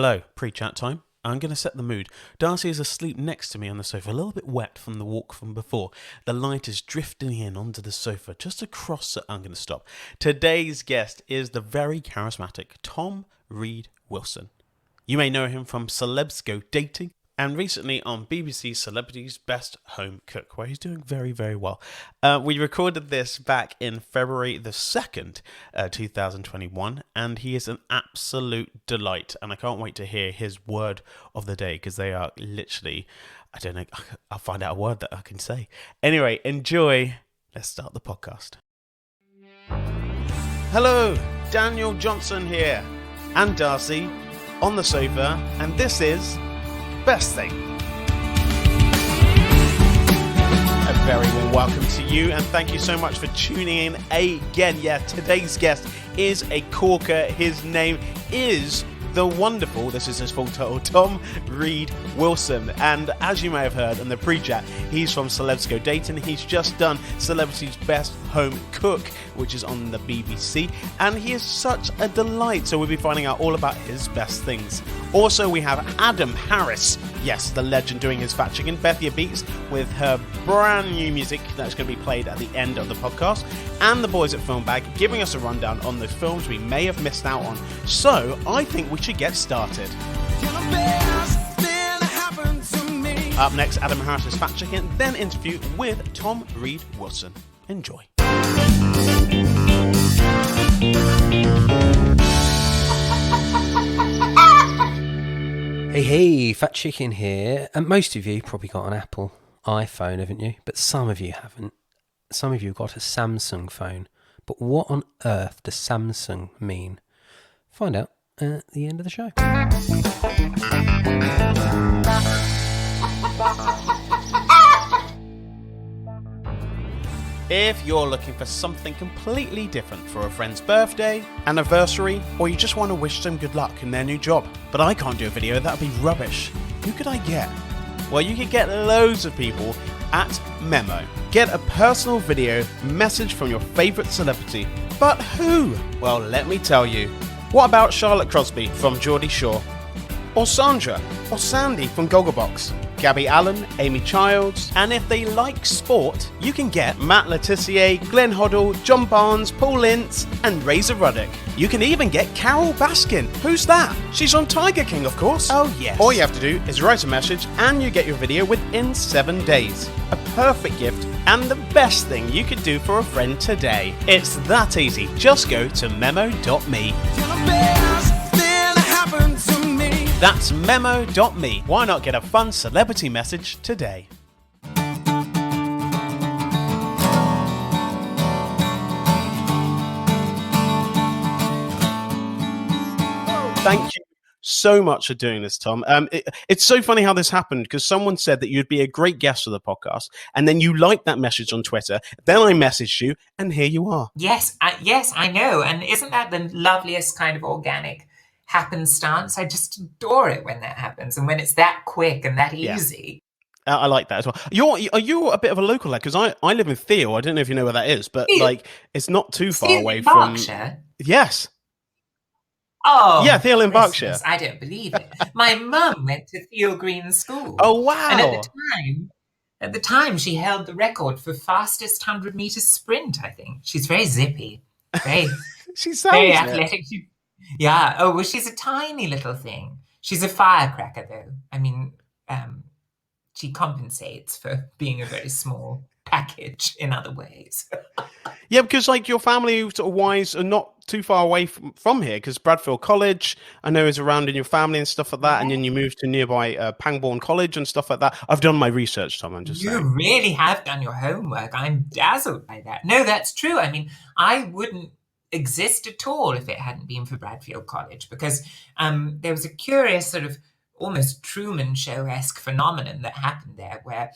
Hello, pre-chat time. I'm going to set the mood. Darcy is asleep next to me on the sofa, a little bit wet from the walk from before. The light is drifting in onto the sofa, just across it. I'm going to stop. Today's guest is the very charismatic Tom Reed Wilson. You may know him from Celebs Go Dating, and recently on BBC's Celebrities Best Home Cook, where he's doing very, very well. We recorded this back in February the 2nd, 2021, and he is an absolute delight, and I can't wait to hear his word of the day, because they are literally, I don't know, I'll find out a word that I can say. Anyway, enjoy. Let's start the podcast. Hello, Daniel Johnson here, and Darcy on the sofa, and this is Best Thing. A very warm welcome to you, and thank you so much for tuning in again. Yeah, today's guest is a corker. His name is the wonderful, this is his full title, Tom Reed Wilson. And as you may have heard in the pre-chat, he's from Celebs Go Dating. He's just done Celebrities Best Home Cook, which is on the BBC, and he is such a delight. So we'll be finding out all about his best things. Also, we have Adam Harris, yes, the legend, doing his fact checking. Bethia Beats with her brand new music that's going to be played at the end of the podcast, and the boys at Film Bag giving us a rundown on the films we may have missed out on. So I think we should get started. Up next, Adam Harris's fact checking, then interview with Tom Reed Wilson. Enjoy. Hey, Fat Chicken here. And most of you probably got an Apple iPhone, haven't you? But some of you haven't. Some of you got a Samsung phone. But what on earth does Samsung mean? Find out at the end of the show. If you're looking for something completely different for a friend's birthday, anniversary, or you just want to wish them good luck in their new job, but I can't do a video, that'd be rubbish, who could I get? Well, you could get loads of people at Memo. Get a personal video message from your favourite celebrity. But who? Well, let me tell you. What about Charlotte Crosby from Geordie Shore? Or Sandra? Or Sandy from Gogglebox? Gabby Allen, Amy Childs, and if they like sport, you can get Matt Letizia, Glenn Hoddle, John Barnes, Paul Ince, and Razor Ruddock. You can even get Carol Baskin. Who's that? She's on Tiger King, of course. Oh, yes. All you have to do is write a message, and you get your video within 7 days. A perfect gift, and the best thing you could do for a friend today. It's that easy. Just go to memo.me. That's memo.me. Why not get a fun celebrity message today? Thank you so much for doing this, Tom. It's so funny how this happened, because someone said that you'd be a great guest for the podcast, and then you liked that message on Twitter. Then I messaged you, and here you are. Yes, I know. And isn't that the loveliest kind of organic happenstance? I just adore it when that happens, and when it's that quick and that easy. I like that as well. Are you a bit of a local lad? Because I live in Theo. I don't know if you know where that is, but it's not too far away from Berkshire? Yes. Oh, yeah, Theo in Berkshire. I don't believe it. My mum went to Theo Green School. Oh wow! And at the time, she held the record for fastest 100-meter sprint. I think she's very zippy, she sounds very athletic. Yeah. Oh, well, she's a tiny little thing. She's a firecracker, though. I mean, she compensates for being a very small package in other ways. Yeah, because like your family sort of wise are not too far away from here, because Bradfield College, I know, is around in your family and stuff like that, and then you moved to nearby Pangbourne College and stuff like that. I've done my research, Tom, I'm just saying. You really have done your homework. I'm dazzled by that. No, that's true. I mean, I wouldn't exist at all if it hadn't been for Bradfield College, because there was a curious sort of almost Truman Show-esque phenomenon that happened there, where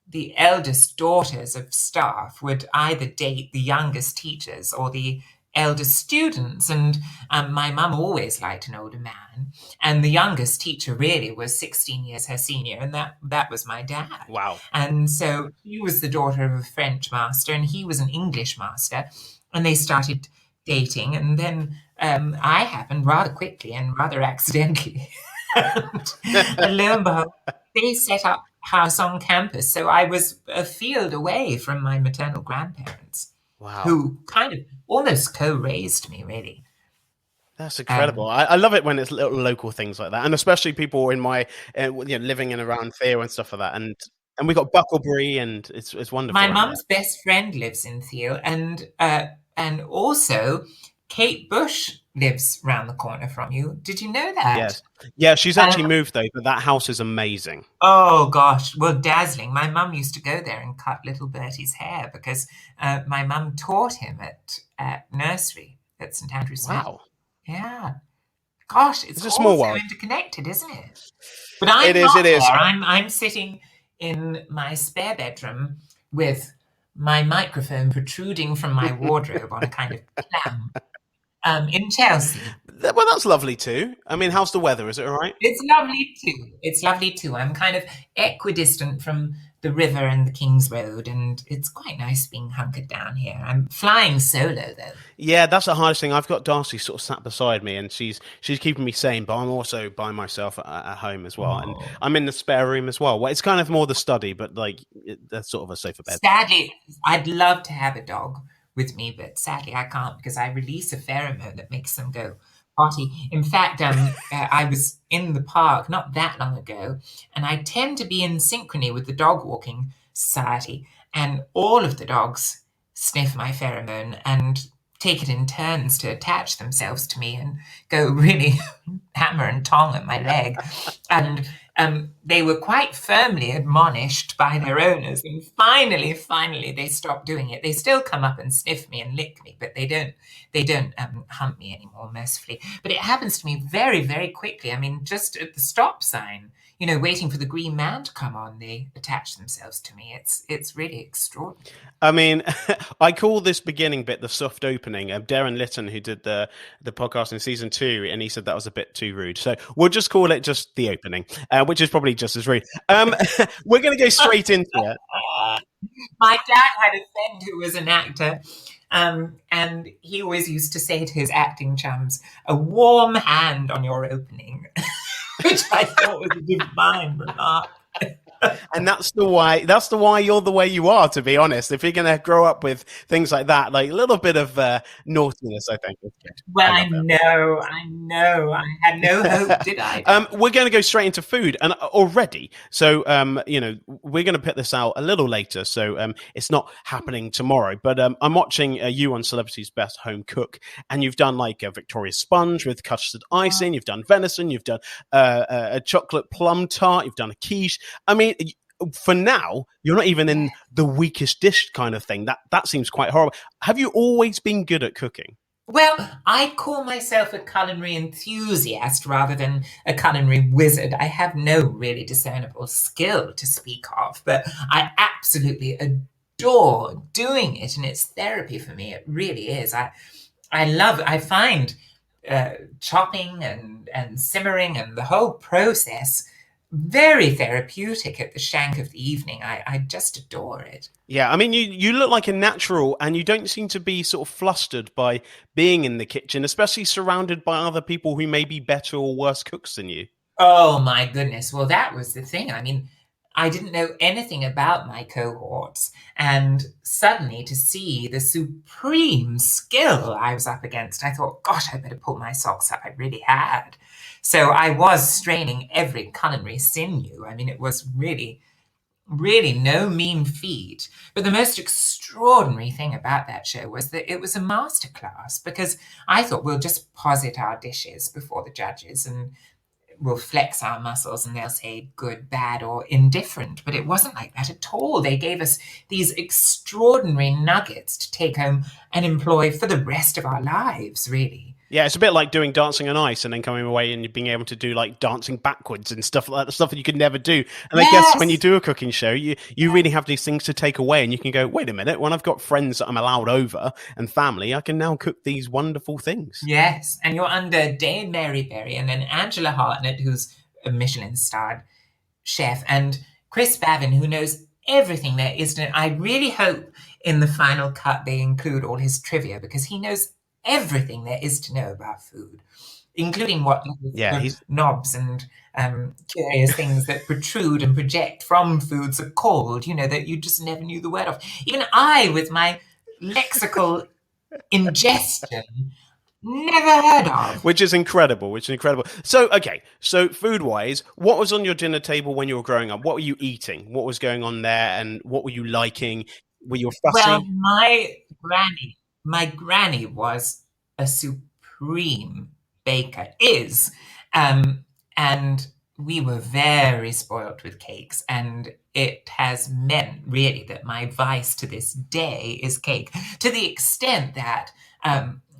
the eldest daughters of staff would either date the youngest teachers or the eldest students, and my mum always liked an older man, and the youngest teacher really was 16 years her senior, and that was my dad. Wow. And so she was the daughter of a French master and he was an English master, and they started dating, and then I happened rather quickly and rather accidentally. And lo and behold, they set up house on campus. So I was a field away from my maternal grandparents, Wow. who kind of almost co-raised me, really. That's incredible. I love it when it's little local things like that, and especially people in my, living in around Theo and stuff like that. And we got Bucklebury, and it's wonderful. My around mum's best friend lives in Theo, and also Kate Bush lives round the corner from you. Did you know that? Yes. Yeah, she's actually moved though, but that house is amazing. Oh gosh, well, dazzling. My mum used to go there and cut little Bertie's hair because my mum taught him at nursery at St Andrews. Wow. Yeah. Gosh, it's a all small so world. interconnected, isn't it? But I'm It is, not it is. there. I'm sitting in my spare bedroom with my microphone protruding from my wardrobe on a kind of clam in Chelsea. Well, that's lovely too. I mean, how's the weather? Is it all right? It's lovely too. It's lovely too. I'm kind of equidistant from the river and the King's Road, and it's quite nice being hunkered down here. I'm flying solo though. Yeah, that's the hardest thing. I've got Darcy sort of sat beside me, and she's keeping me sane, but I'm also by myself at home as well, and I'm in the spare room as well. Well, it's kind of more the study, but like that's sort of a safer bed. Sadly, I'd love to have a dog with me, but sadly I can't because I release a pheromone that makes them go potty. In fact, I was in the park not that long ago, and I tend to be in synchrony with the dog walking society, and all of the dogs sniff my pheromone and take it in turns to attach themselves to me and go really hammer and tong at my leg. And they were quite firmly admonished by their owners, and finally they stopped doing it. They still come up and sniff me and lick me, but they don't hunt me anymore, mercifully. But it happens to me very, very quickly. I mean, just at the stop sign, waiting for the green man to come on, they attach themselves to me. It's really extraordinary. I mean, I call this beginning bit the soft opening. Darren Litton, who did the podcast in season 2, and he said that was a bit too rude. So we'll just call it just the opening, which is probably just as rude. We're going to go straight into it. My dad had a friend who was an actor, and he always used to say to his acting chums, "A warm hand on your opening," which I thought was a divine remark. And that's the why you're the way you are, to be honest. If you're going to grow up with things like that, like a little bit of naughtiness, I think. Well, I know. I had no hope, did I? We're going to go straight into food, and already. So, we're going to put this out a little later, so it's not happening tomorrow. But I'm watching you on Celebrity's Best Home Cook, and you've done like a Victoria sponge with custard icing. You've done venison. You've done a chocolate plum tart. You've done a quiche. I mean, for now, you're not even in the weakest dish kind of thing. That seems quite horrible. Have you always been good at cooking? Well, I call myself a culinary enthusiast rather than a culinary wizard. I have no really discernible skill to speak of, but I absolutely adore doing it, and it's therapy for me. It really is. I find chopping and simmering and the whole process very therapeutic at the shank of the evening. I just adore it. Yeah, I mean, you look like a natural, and you don't seem to be sort of flustered by being in the kitchen, especially surrounded by other people who may be better or worse cooks than you. Oh my goodness. Well, that was the thing. I mean, I didn't know anything about my cohorts, and suddenly to see the supreme skill I was up against, I thought, gosh, I better pull my socks up. I really had. So I was straining every culinary sinew. I mean, it was really, really no mean feat. But the most extraordinary thing about that show was that it was a masterclass, because I thought we'll just posit our dishes before the judges and we'll flex our muscles and they'll say good, bad, or indifferent. But it wasn't like that at all. They gave us these extraordinary nuggets to take home and employ for the rest of our lives, really. Yeah, it's a bit like doing dancing on ice and then coming away and being able to do like dancing backwards and stuff like that, stuff that you could never do. And I guess when you do a cooking show, you really have these things to take away, and you can go, wait a minute, when I've got friends that I'm allowed over and family, I can now cook these wonderful things. Yes, and you're under Dame Mary Berry and then Angela Hartnett, who's a Michelin-starred chef, and Chris Bavin, who knows everything there is to know. I really hope in the final cut they include all his trivia, because he knows everything there is to know about food, including what Yeah, sort of knobs and curious things that protrude and project from foods are called, that you just never knew the word of. Even I, with my lexical ingestion, never heard of. which is incredible. So, okay, so food-wise, what was on your dinner table when you were growing up? What were you eating? What was going on there, and what were you liking? Were you fussy? Well, my granny was a supreme baker, and we were very spoilt with cakes, and it has meant really that my vice to this day is cake, to the extent that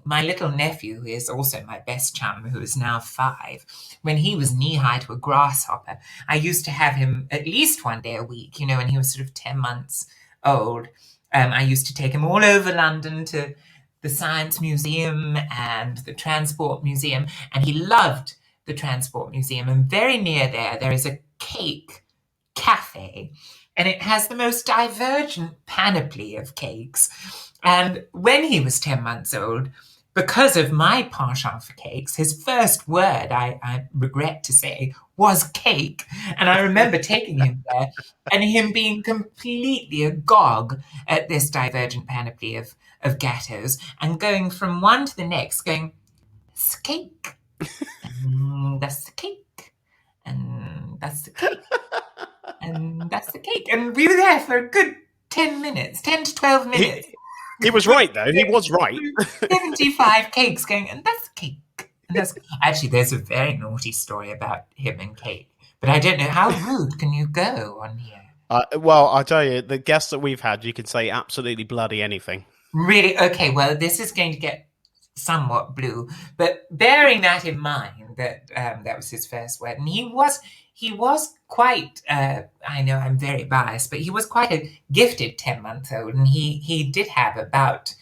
my little nephew, who is also my best chum, who is now 5, when he was knee-high to a grasshopper, I used to have him at least one day a week, when he was sort of 10 months old. I used to take him all over London to the Science Museum and the Transport Museum, and he loved the Transport Museum. And very near there is a cake cafe, and it has the most divergent panoply of cakes. And when he was 10 months old, because of my penchant for cakes, his first word, I regret to say, was cake. And I remember taking him there and him being completely agog at this divergent panoply of gateaus and going from one to the next, going, "That's the cake, and that's the cake, and that's the cake, and that's the cake." And we were there for a good 10 to 12 minutes. He was right, though. He was right. 75 cakes going, "And that's cake." And actually, there's a very naughty story about him and cake, but I don't know, how rude can you go on here? Well, I'll tell you, the guests that we've had, you can say absolutely bloody anything. Really? Okay, well, this is going to get somewhat blue, but bearing that in mind, that was his first word, and he was quite, I know I'm very biased, but he was quite a gifted 10-month-old, and he did have about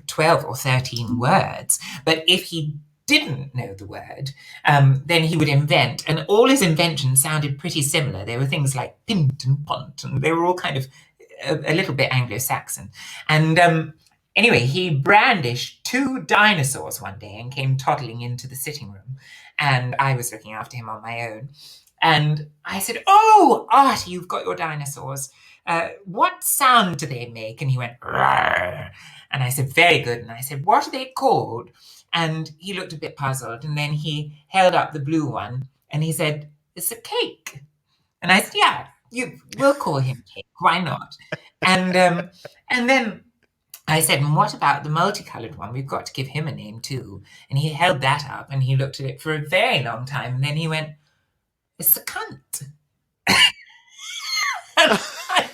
12 or 13 words. But if he didn't know the word, then he would invent, and all his inventions sounded pretty similar. There were things like pint and pont, and they were all kind of a little bit Anglo-Saxon. And anyway, he brandished 2 dinosaurs one day and came toddling into the sitting room, and I was looking after him on my own. And I said, "Oh, Artie, you've got your dinosaurs. What sound do they make?" And he went, "Rawr." And I said, "Very good." And I said, "What are they called?" And he looked a bit puzzled, and then he held up the blue one, and he said, "It's a cake." And I said, "Yeah, we'll call him Cake. Why not?" And then I said, "And what about the multicolored one? We've got to give him a name too." And he held that up, and he looked at it for a very long time, and then he went, "It's a cunt." And I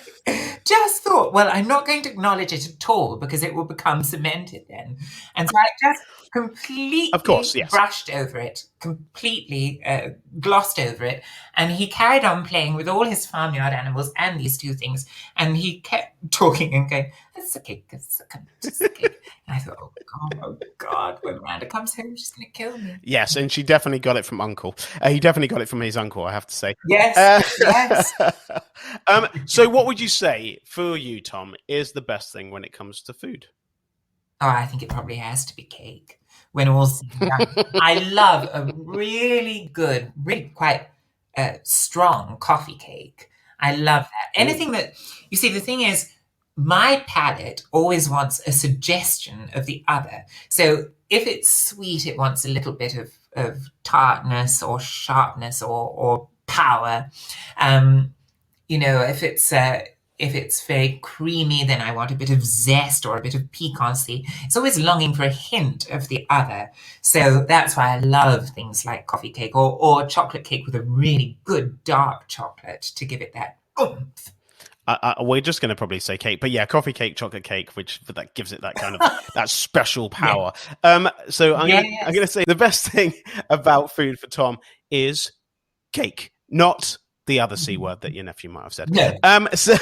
just thought, well, I'm not going to acknowledge it at all because it will become cemented then. And so I just completely Of course, yes. brushed over it, completely glossed over it. And he carried on playing with all his farmyard animals and these 2 things. And he kept talking and going, "It's a cake, it's a cunt, it's a cake." And I thought, oh God, when Miranda comes home, she's going to kill me. Yes, and she definitely got it from Uncle. He definitely got it from his uncle, I have to say. Yes, yes. So what would you say, for you, Tom, is the best thing when it comes to food? Oh, I think it probably has to be cake. When all's done. I love a really good, really quite strong coffee cake. I love that. Anything that, you see, the thing is, my palate always wants a suggestion of the other. So if it's sweet, it wants a little bit of tartness or sharpness or power. If it's very creamy, then I want a bit of zest or a bit of piquancy. It's always longing for a hint of the other. So that's why I love things like coffee cake or chocolate cake with a really good dark chocolate to give it that oomph. We're just going to probably say cake, but yeah, coffee cake, chocolate cake, that gives it that kind of that special power. Yeah. So I'm going to say the best thing about food for Tom is cake, not the other C word that your nephew might have said. Yeah. So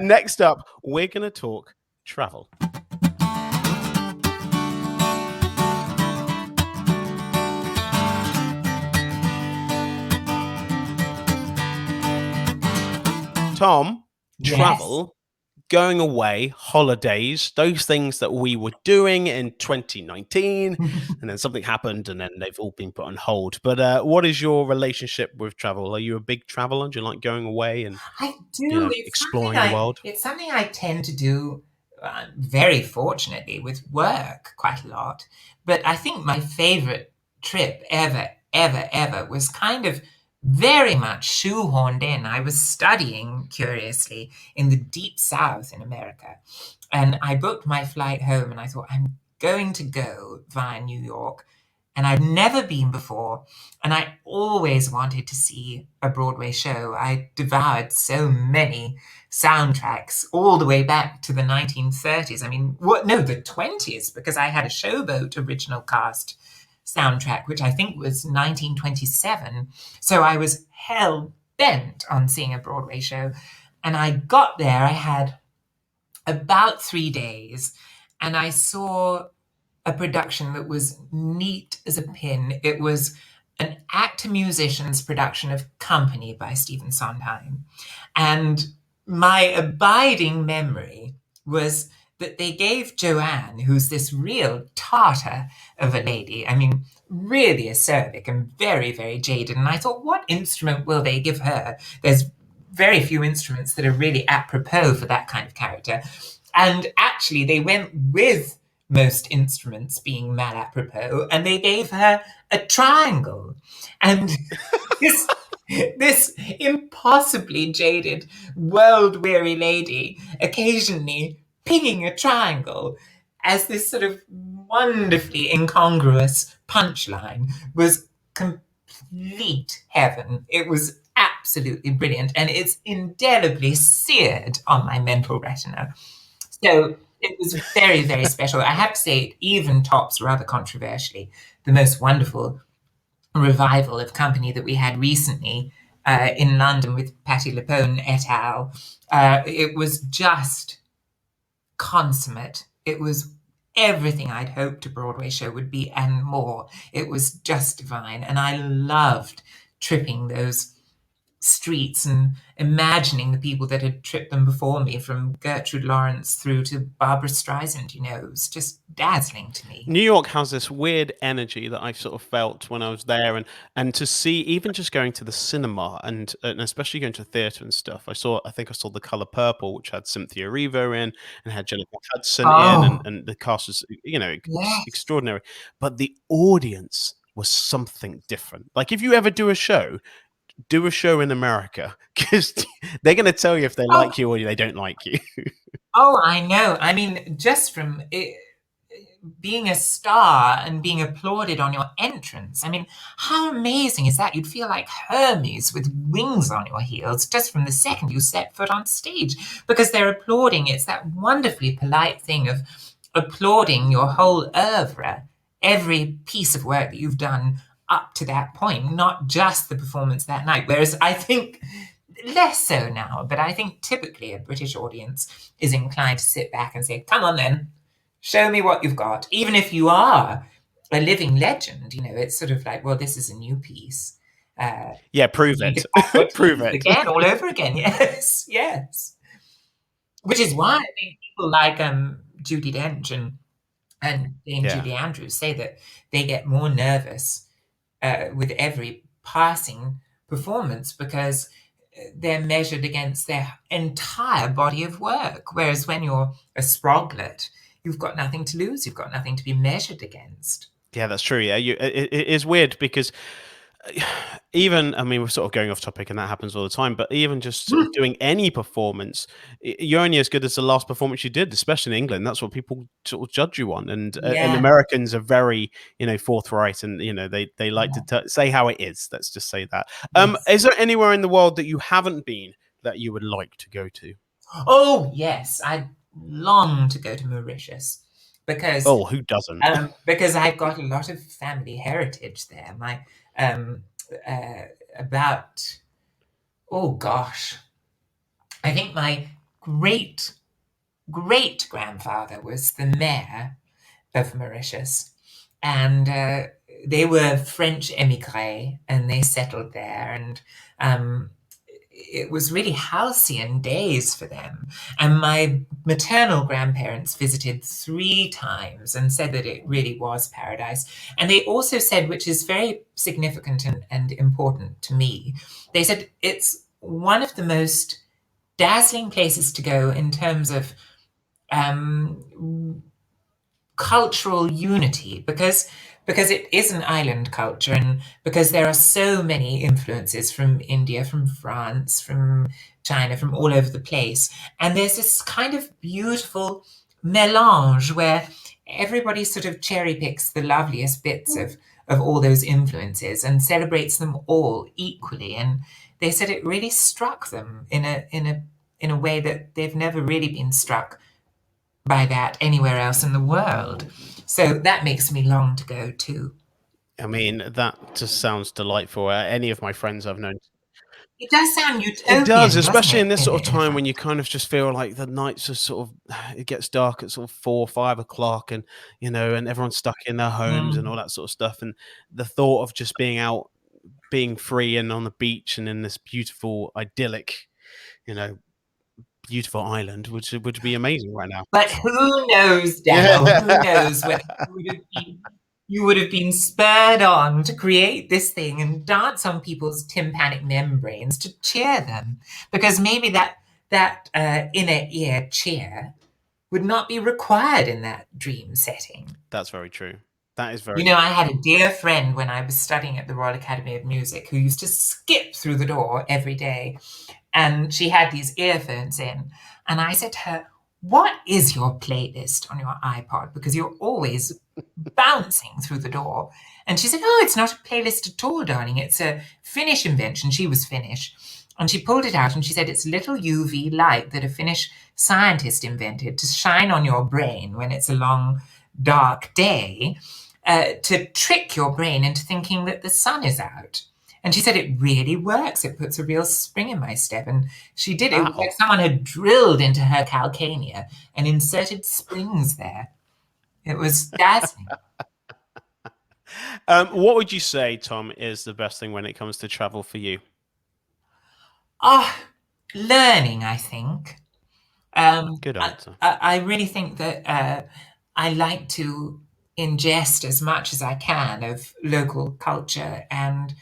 next up, we're going to talk travel. Tom, travel going away, holidays, those things that we were doing in 2019, and then something happened, and then they've all been put on hold. But what is your relationship with travel? Are you a big traveler? Do you like going away and I do. exploring the world? It's something I tend to do, very fortunately, with work quite a lot. But I think my favorite trip ever was kind of very much shoehorned in. I was studying, curiously, in the deep South in America. And I booked my flight home and I thought, I'm going to go via New York. And I'd never been before. And I always wanted to see a Broadway show. I devoured so many soundtracks all the way back to the 1930s. I mean, the 20s, because I had a Showboat original cast soundtrack, which I think was 1927. So I was hell bent on seeing a Broadway show. And I got there, I had about 3 days, and I saw a production that was neat as a pin. It was an actor-musicians production of Company by Stephen Sondheim. And my abiding memory was that they gave Joanne, who's this real tartar of a lady, I mean, really acerbic and very, very jaded. And I thought, what instrument will they give her? There's very few instruments that are really apropos for that kind of character. And actually, they went with most instruments being mal apropos, and they gave her a triangle. And this impossibly jaded, world-weary lady occasionally pinging a triangle as this sort of wonderfully incongruous punchline was complete heaven. It was absolutely brilliant, and it's indelibly seared on my mental retina. So it was very, very special. I have to say, it even tops, rather controversially, the most wonderful revival of Company that we had recently in London with Patti LuPone et al. It was just consummate. It was everything I'd hoped a Broadway show would be and more. It was just divine. And I loved tripping those streets and imagining the people that had tripped them before me, from Gertrude Lawrence through to Barbara Streisand. It was just dazzling to me. New York has this weird energy that I sort of felt when I was there, and to see, even just going to the cinema and especially going to theatre and stuff. I think I saw The Colour Purple, which had Cynthia Erivo in and had Jennifer Hudson in, and the cast was extraordinary. But the audience was something different. Like, if you ever do a show in America, because they're going to tell you if they like you or they don't like you. Oh, I know. I mean, just from being a star and being applauded on your entrance. I mean, how amazing is that? You'd feel like Hermes with wings on your heels just from the second you set foot on stage, because they're applauding. It's that wonderfully polite thing of applauding your whole oeuvre, every piece of work that you've done up to that point, not just the performance that night. Whereas I think less so now, but I think typically a British audience is inclined to sit back and say, come on then, show me what you've got. Even if you are a living legend, it's sort of like, well, this is a new piece. Prove it. Prove it. Again, all over again. Yes, yes. Which is why I think people like Judi Dench and Dame Julie Andrews say that they get more nervous with every passing performance, because they're measured against their entire body of work. Whereas when you're a sproglet, you've got nothing to lose. You've got nothing to be measured against. Yeah, that's true. Yeah, it is weird because even, I mean, we're sort of going off topic and that happens all the time, but even just sort of doing any performance, you're only as good as the last performance you did, especially in England. That's what people sort of judge you on. And Americans are very, forthright, and, they like to say how it is. Let's just say that. Yes. Is there anywhere in the world that you haven't been that you would like to go to? Oh, yes. I long to go to Mauritius. Because who doesn't? Because I've got a lot of family heritage there. My I think my great grandfather was the mayor of Mauritius, and they were French émigrés, and they settled there, and it was really halcyon days for them. And my maternal grandparents visited 3 times and said that it really was paradise. And they also said, which is very significant and important to me, they said it's one of the most dazzling places to go in terms of cultural unity, because it is an island culture, and because there are so many influences from India, from France, from China, from all over the place. And there's this kind of beautiful melange where everybody sort of cherry picks the loveliest bits of all those influences and celebrates them all equally. And they said it really struck them in a way that they've never really been struck by that anywhere else in the world. So that makes me long to go too. I mean, that just sounds delightful. Any of my friends I've known. It does sound utopian. It does, doesn't especially it, in this sort of in a time when sense? you kind of just feel like the nights are sort of, it gets dark at sort of 4, 5 o'clock, and and everyone's stuck in their homes and all that sort of stuff. And the thought of just being out, being free and on the beach and in this beautiful, idyllic, beautiful island, which would be amazing right now. But who knows, Daniel? Who knows whether you would have been spurred on to create this thing and dance on people's tympanic membranes to cheer them, because maybe that inner ear cheer would not be required in that dream setting. That's very true. That is very. I had a dear friend when I was studying at the Royal Academy of Music who used to skip through the door every day, and she had these earphones in, and I said to her, "What is your playlist on your iPod? Because you're always bouncing through the door." And she said, "Oh, it's not a playlist at all, darling. It's a Finnish invention." She was Finnish. And she pulled it out and she said, "It's a little UV light that a Finnish scientist invented to shine on your brain when it's a long, dark day, to trick your brain into thinking that the sun is out." And she said, "It really works. It puts a real spring in my step." And she did. It was like someone had drilled into her calcánea and inserted springs there. It was dazzling. What would you say, Tom, is the best thing when it comes to travel for you? Learning, I think. Good answer. I really think that I like to ingest as much as I can of local culture and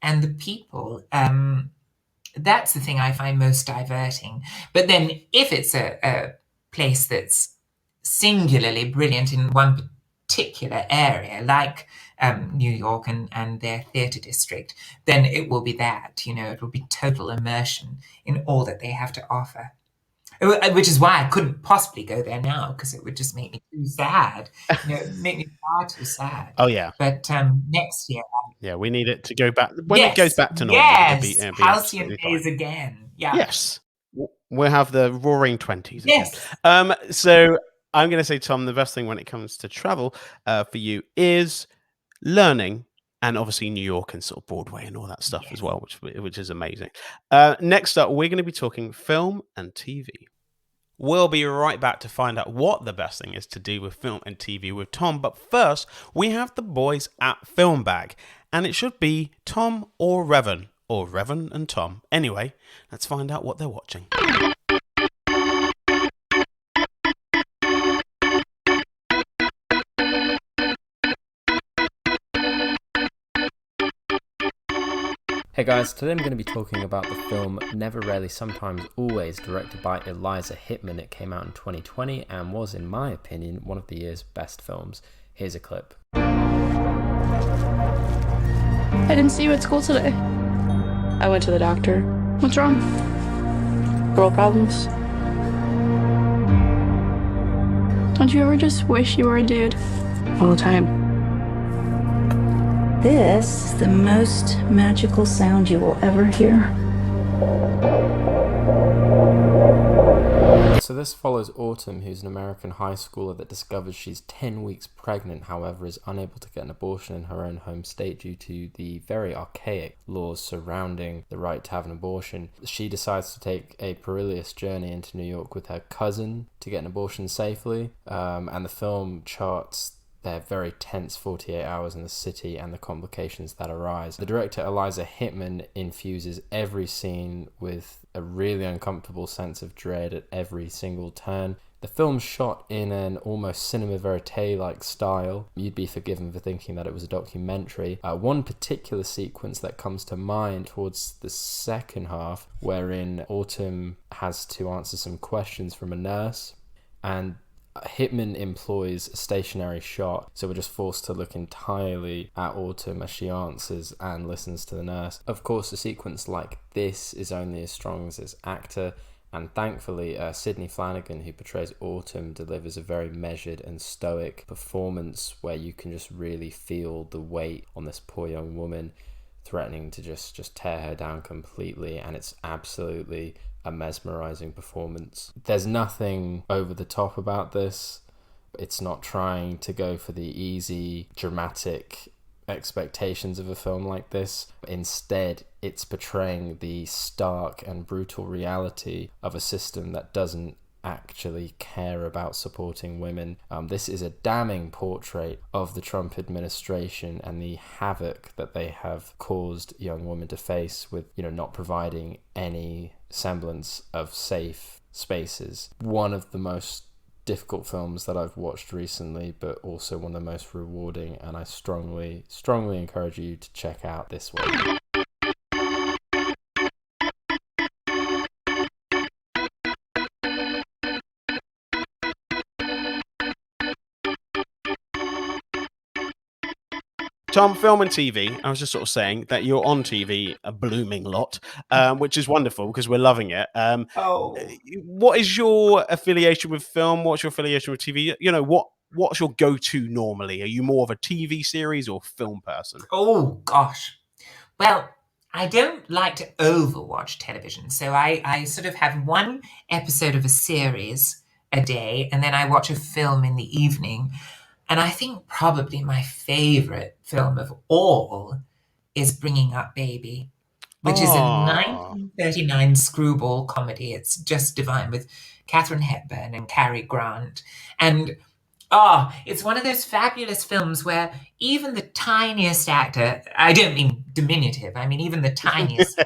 the people. That's the thing I find most diverting. But then if it's a place that's singularly brilliant in one particular area, like New York and their theatre district, then it will be that, it will be total immersion in all that they have to offer. Which is why I couldn't possibly go there now, because it would just make me too sad. Make me far too sad. Oh, yeah. But next year. Yeah, we need it to go back. When it goes back to normal, yes, it'll be halcyon absolutely days fine. again. Yeah. Yes. We'll have the roaring 20s. Yes. So I'm going to say, Tom, the best thing when it comes to travel for you is learning, and obviously New York and sort of Broadway and all that stuff as well, which is amazing. Next up, we're going to be talking film and TV. We'll be right back to find out what the best thing is to do with film and TV with Tom. But first, we have the boys at Film Bag, and it should be Tom or Revan, or Revan and Tom. Anyway, let's find out what they're watching. Hey guys, today I'm going to be talking about the film Never, Rarely, Sometimes, Always, directed by Eliza Hittman. It came out in 2020 and was, in my opinion, one of the year's best films. Here's a clip. I didn't see you at school today. I went to the doctor. What's wrong? Girl problems. Don't you ever just wish you were a dude? All the time. This is the most magical sound you will ever hear. So this follows Autumn, who's an American high schooler that discovers she's 10 weeks pregnant, however is unable to get an abortion in her own home state due to the very archaic laws surrounding the right to have an abortion. She decides to take a perilous journey into New York with her cousin to get an abortion safely, and the film charts their very tense 48 hours in the city and the complications that arise. The director, Eliza Hittman, infuses every scene with a really uncomfortable sense of dread at every single turn. The film's shot in an almost cinema verite-like style. You'd be forgiven for thinking that it was a documentary. One particular sequence that comes to mind towards the second half, wherein Autumn has to answer some questions from a nurse, and Hittman employs a stationary shot, so we're just forced to look entirely at Autumn as she answers and listens to the nurse. Of course, a sequence like this is only as strong as its actor, and thankfully Sydney Flanagan, who portrays Autumn, delivers a very measured and stoic performance where you can just really feel the weight on this poor young woman, threatening to just tear her down completely, and it's absolutely a mesmerizing performance. There's nothing over the top about this. It's not trying to go for the easy, dramatic expectations of a film like this. Instead, it's portraying the stark and brutal reality of a system that doesn't actually care about supporting women. This is a damning portrait of the Trump administration and the havoc that they have caused young women to face with, not providing any semblance of safe spaces. One of the most difficult films that I've watched recently, but also one of the most rewarding, and I strongly encourage you to check out this one. Tom, film and TV, I was just sort of saying that you're on TV a blooming lot, which is wonderful because we're loving it. What is your affiliation with film? What's your affiliation with TV? What's your go-to normally? Are you more of a TV series or film person? Oh, gosh. Well, I don't like to overwatch television, so I sort of have one episode of a series a day, and then I watch a film in the evening. And I think probably my favourite film of all is Bringing Up Baby, which is a 1939 screwball comedy. It's just divine, with Katharine Hepburn and Cary Grant. And it's one of those fabulous films where even the tiniest actor, I don't mean diminutive, I mean even the tiniest,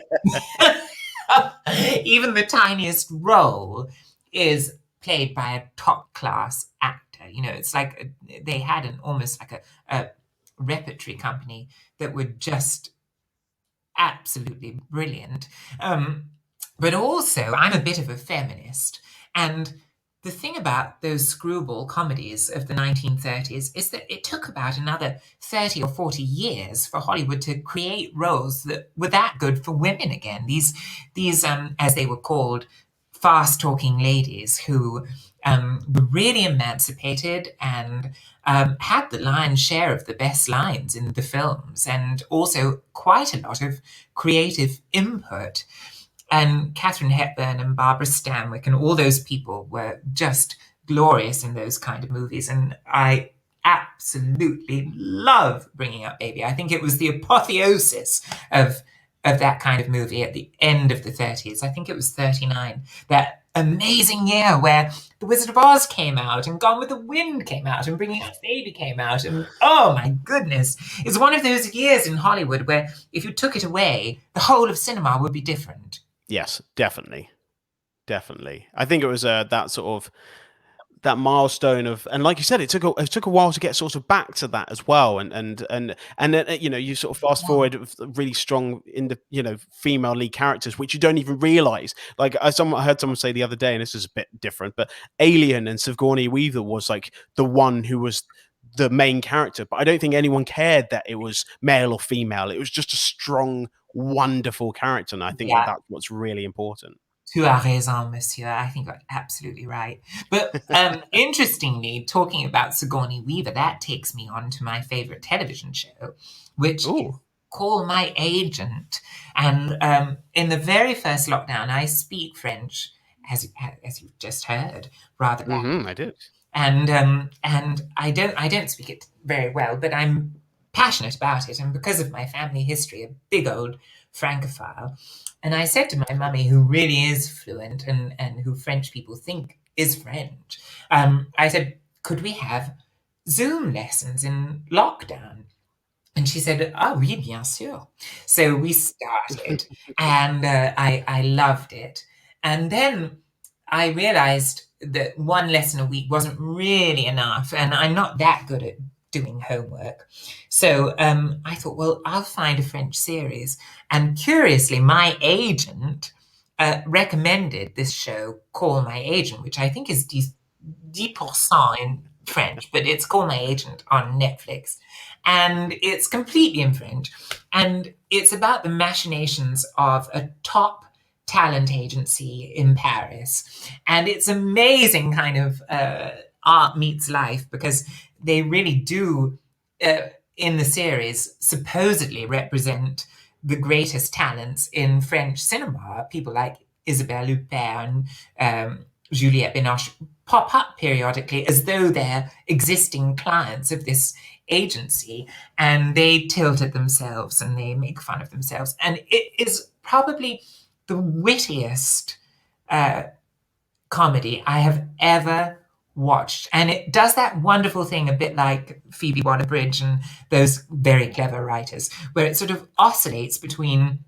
even the tiniest role is played by a top-class actor. It's like they had almost like a repertory company that were just absolutely brilliant. But also, I'm a bit of a feminist. And the thing about those screwball comedies of the 1930s is that it took about another 30 or 40 years for Hollywood to create roles that were that good for women again. These as they were called, fast-talking ladies who were really emancipated and had the lion's share of the best lines in the films, and also quite a lot of creative input. And Katharine Hepburn and Barbara Stanwyck and all those people were just glorious in those kind of movies. And I absolutely love Bringing Up Baby. I think it was the apotheosis of that kind of movie at the end of the 30s. I think it was 39. That amazing year where The Wizard of Oz came out and Gone with the Wind came out and Bringing Up Baby came out. And oh my goodness, it's one of those years in Hollywood where if you took it away, the whole of cinema would be different. Yes, definitely. I think it was that sort of that milestone of, and like you said, it took a while to get sort of back to that as well, and you sort of fast forward with really strong female lead characters, which you don't even realize. Like I heard someone say the other day, and this is a bit different, but Alien and Sigourney Weaver was like the one who was the main character, but I don't think anyone cared that it was male or female. It was just a strong, wonderful character, and I think that's what's really important. Tu as raison, monsieur. I think you're absolutely right. But interestingly, talking about Sigourney Weaver, that takes me on to my favourite television show, which is Call My Agent. And in the very first lockdown, I speak French, as you've just heard, rather badly. I did. And I don't speak it very well, but I'm passionate about it. And because of my family history, a big old Francophile. And I said to my mummy, who really is fluent and who French people think is French, I said, could we have Zoom lessons in lockdown. And she said, "Ah, oui, bien sûr." So we started, and I loved it. And then I realized that one lesson a week wasn't really enough, and I'm not that good at doing homework. So I thought, well, I'll find a French series. And curiously, my agent recommended this show, Call My Agent, which I think is 10% in French, but it's Call My Agent on Netflix. And it's completely in French. And it's about the machinations of a top talent agency in Paris. And it's amazing kind of art meets life, because they really do, in the series, supposedly represent the greatest talents in French cinema. People like Isabelle Huppert and Juliette Binoche pop up periodically as though they're existing clients of this agency, and they tilt at themselves and they make fun of themselves. And it is probably the wittiest comedy I have ever watched. And it does that wonderful thing, a bit like Phoebe Waller-Bridge and those very clever writers, where it sort of oscillates between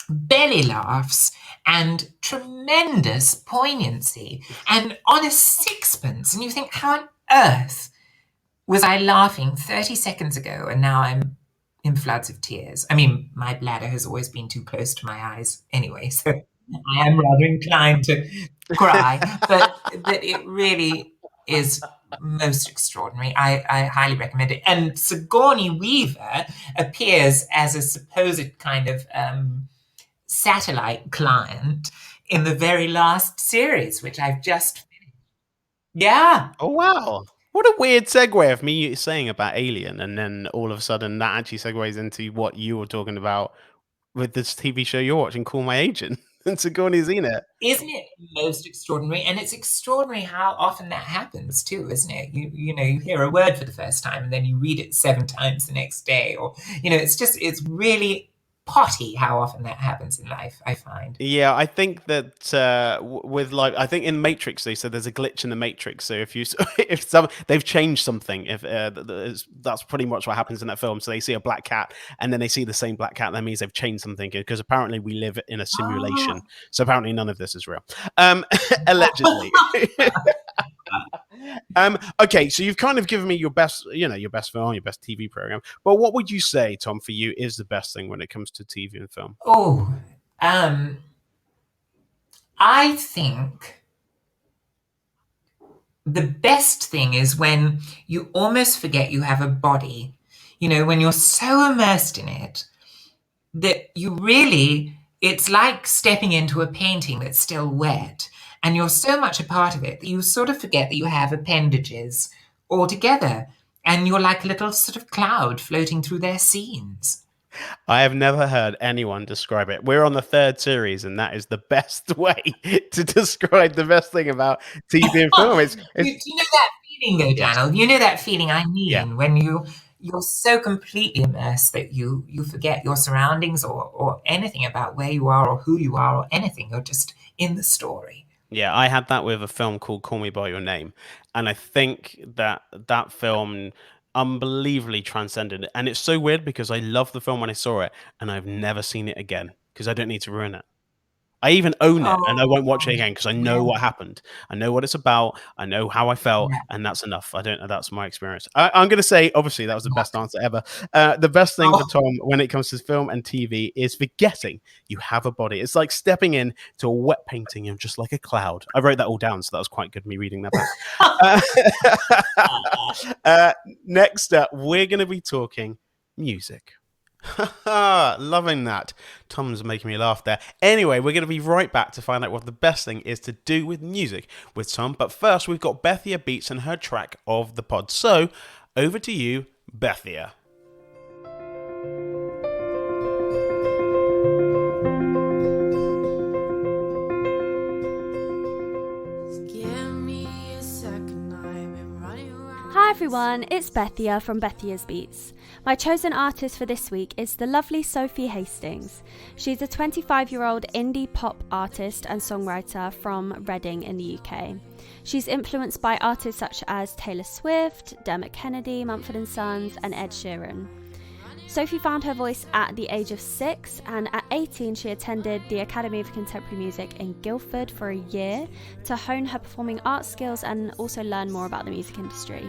belly laughs and tremendous poignancy, and on a sixpence. And you think, how on earth was I laughing 30 seconds ago and now I'm in floods of tears? I mean, my bladder has always been too close to my eyes anyway, so I am rather inclined to cry. but it really is most extraordinary. I highly recommend it. And Sigourney Weaver appears as a supposed kind of satellite client in the very last series, which I've just finished. Yeah. Oh, wow. What a weird segue of me saying about Alien, and then all of a sudden that actually segues into what you were talking about with this TV show you're watching, Call My Agent, and Sigourney's in it. Isn't it most extraordinary? And it's extraordinary how often that happens too, isn't it? You know, you hear a word for the first time and then you read it 7 times the next day, or, you know, it's really potty how often that happens in life, I find. Yeah, I think that with like, I think in Matrix they said there's a glitch in the Matrix. So if they've changed something, if that's pretty much what happens in that film. So they see a black cat and then they see the same black cat. That means they've changed something, because apparently we live in a simulation. So apparently none of this is real, allegedly. Okay, so you've kind of given me your best film, your best TV program. But what would you say, Tom, for you is the best thing when it comes to TV and film? Oh, I think the best thing is when you almost forget you have a body. You know, when you're so immersed in it that you really, it's like stepping into a painting that's still wet. And you're so much a part of it that you sort of forget that you have appendages altogether. And you're like a little sort of cloud floating through their scenes. I have never heard anyone describe it. We're on the 3rd series, and that is the best way to describe the best thing about TV and film. You know that feeling, though, Daniel? You know that feeling I mean, when you're so completely immersed that you forget your surroundings or anything about where you are or who you are or anything. You're just in the story. Yeah, I had that with a film called Call Me By Your Name. And I think that film unbelievably transcended it. And it's so weird because I loved the film when I saw it, and I've never seen it again because I don't need to ruin it. I even own it, and I won't watch it again because I know what happened. I know what it's about. I know how I felt, and that's enough. That's my experience. I'm going to say, obviously, that was the best answer ever. The best thing for Tom when it comes to film and TV is forgetting you have a body. It's like stepping in to a wet painting and just like a cloud. I wrote that all down, so that was quite good, me reading that back. Next up, we're going to be talking music. Loving that. Tom's making me laugh there. Anyway, we're going to be right back to find out what the best thing is to do with music with Tom. But first, we've got Bethia Beats and her track of the pod. So, over to you, Bethia. Hi everyone, it's Bethia from Bethia's Beats. My chosen artist for this week is the lovely Sophie Hastings. She's a 25-year-old indie pop artist and songwriter from Reading in the UK. She's influenced by artists such as Taylor Swift, Dermot Kennedy, Mumford & Sons and Ed Sheeran. Sophie found her voice at the age of 6, and at 18 she attended the Academy of Contemporary Music in Guildford for a year to hone her performing arts skills and also learn more about the music industry.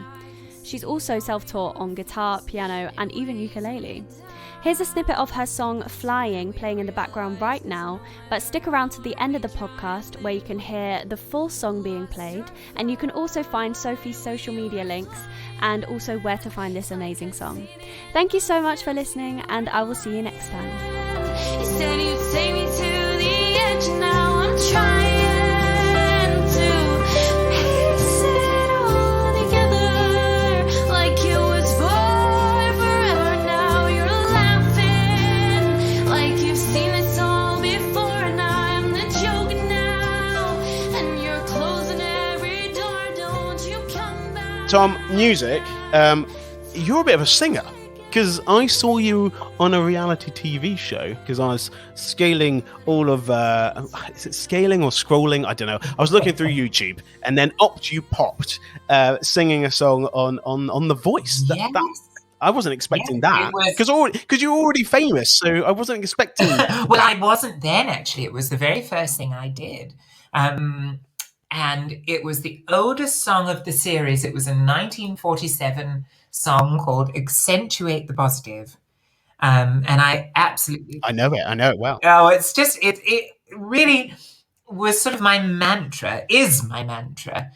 She's also self-taught on guitar, piano and even ukulele. Here's a snippet of her song Flying playing in the background right now, but stick around to the end of the podcast where you can hear the full song being played, and you can also find Sophie's social media links and also where to find this amazing song. Thank you so much for listening, and I will see you next time. You said you'd take me to the edge, now I'm trying to piece it all together like it was forever. Now you're laughing like you've seen this all before, and I'm the joke now, and you're closing every door. Don't you come back. Tom, music, you're a bit of a singer, because I saw you on a reality TV show, because I was scaling all of, is it scaling or scrolling? I don't know. I was looking through YouTube, and then you popped, singing a song on The Voice. Yes. I wasn't expecting Yes, that, because you're already famous, so I wasn't expecting Well, I wasn't then, actually. It was the very first thing I did. And it was the oldest song of the series. It was a 1947 song called Accentuate the Positive. And I absolutely... I know it well. Oh, it's just, it really was sort of is my mantra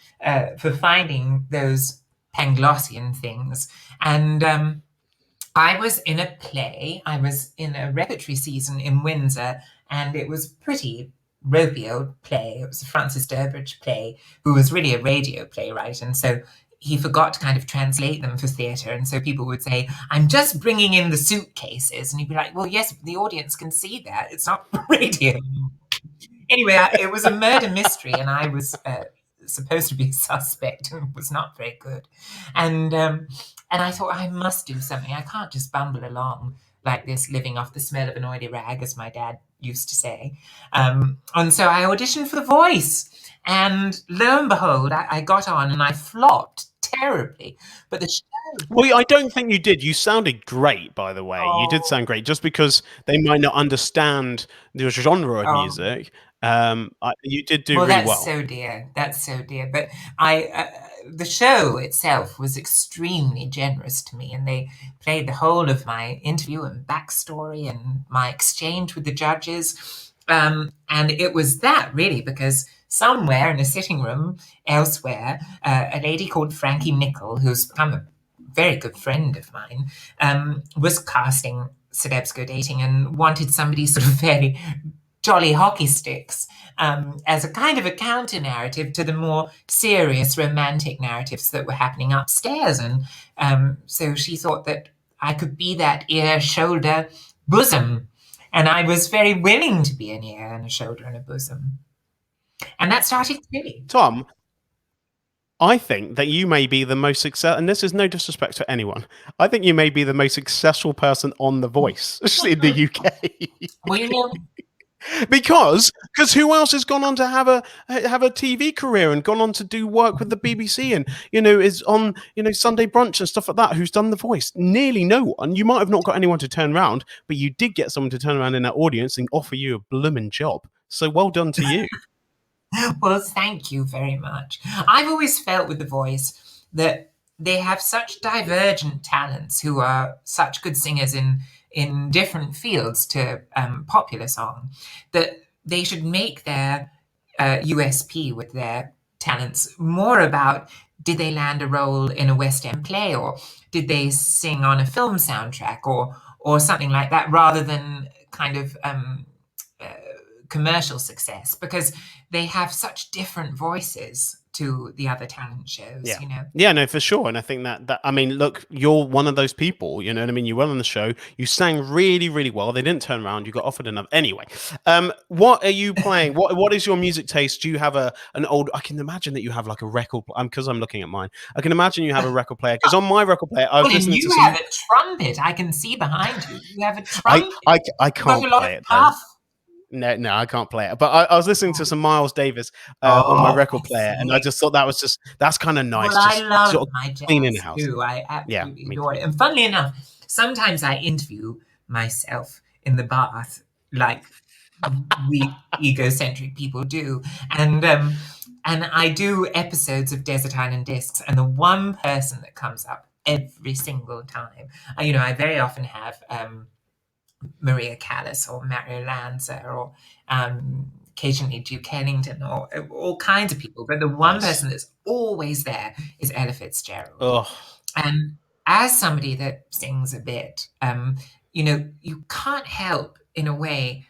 for finding those Panglossian things. And I was in a play. I was in a repertory season in Windsor, and it was pretty ropey old play. It was a Francis Durbridge play, who was really a radio playwright, and so he forgot to kind of translate them for theatre, and so people would say, I'm just bringing in the suitcases, and he'd be like, well, yes, the audience can see that. It's not radio. Anyway, it was a murder mystery, and I was supposed to be a suspect and was not very good. And I thought, I must do something. I can't just bumble along like this, living off the smell of an oily rag, as my dad used to say. And so I auditioned for The Voice. And lo and behold, I got on and I flopped terribly. But the show... Well, I don't think you did. You sounded great, by the way. You did sound great, just because they might not understand the genre of music. You did do really well. That's so dear. That's so dear. But the show itself was extremely generous to me, and they played the whole of my interview and backstory and my exchange with the judges. And it was that, really, because somewhere in a sitting room elsewhere, a lady called Frankie Nicol, who's become a very good friend of mine, was casting Celebs Go Dating and wanted somebody sort of very jolly hockey sticks as a kind of a counter narrative to the more serious romantic narratives that were happening upstairs. And so she thought that I could be that ear, shoulder, bosom. And I was very willing to be an ear and a shoulder and a bosom. And that started clearly. Tom, I think that you may be the most successful, and this is no disrespect to anyone, I think you may be the most successful person on The Voice in the UK. Well, you know... Because who else has gone on to have a TV career and gone on to do work with the BBC and is on Sunday brunch and stuff like that, who's done The Voice? Nearly no one. You might have not got anyone to turn around, but you did get someone to turn around in that audience and offer you a blooming job. So well done to you. Well, thank you very much. I've always felt with The Voice that they have such divergent talents who are such good singers in different fields to popular song, that they should make their USP with their talents more about, did they land a role in a West End play, or did they sing on a film soundtrack, or something like that, rather than kind of commercial success because they have such different voices to the other talent shows, Yeah. you know? Yeah, no, for sure. And I think that I mean, look, you're one of those people, you know what I mean? You were on the show, you sang really, really well. They didn't turn around, you got offered another. Anyway, what are you playing? What is your music taste? Do you have an old, I can imagine that you have like a record, because I'm looking at mine. I can imagine you have a record player, because on my record player, I was Well, and listening to you some. have a trumpet. I can see behind you. You have a trumpet. I You've can't got a lot play of it though. puff. No, I can't play it. But I was listening to some Miles Davis on my record player, and I just thought that's kind of nice. Well, I just love sort of my cleaning the jazz house. too. I Yeah, absolutely me adore too. it. And funnily enough, sometimes I interview myself in the bath, like we egocentric people do, and I do episodes of Desert Island Discs, and the one person that comes up every single time, I very often have Maria Callas or Mario Lanza or occasionally Duke Ellington or all kinds of people. But the one person that's always there is Ella Fitzgerald. Oh, And as somebody that sings a bit, you can't help, in a way,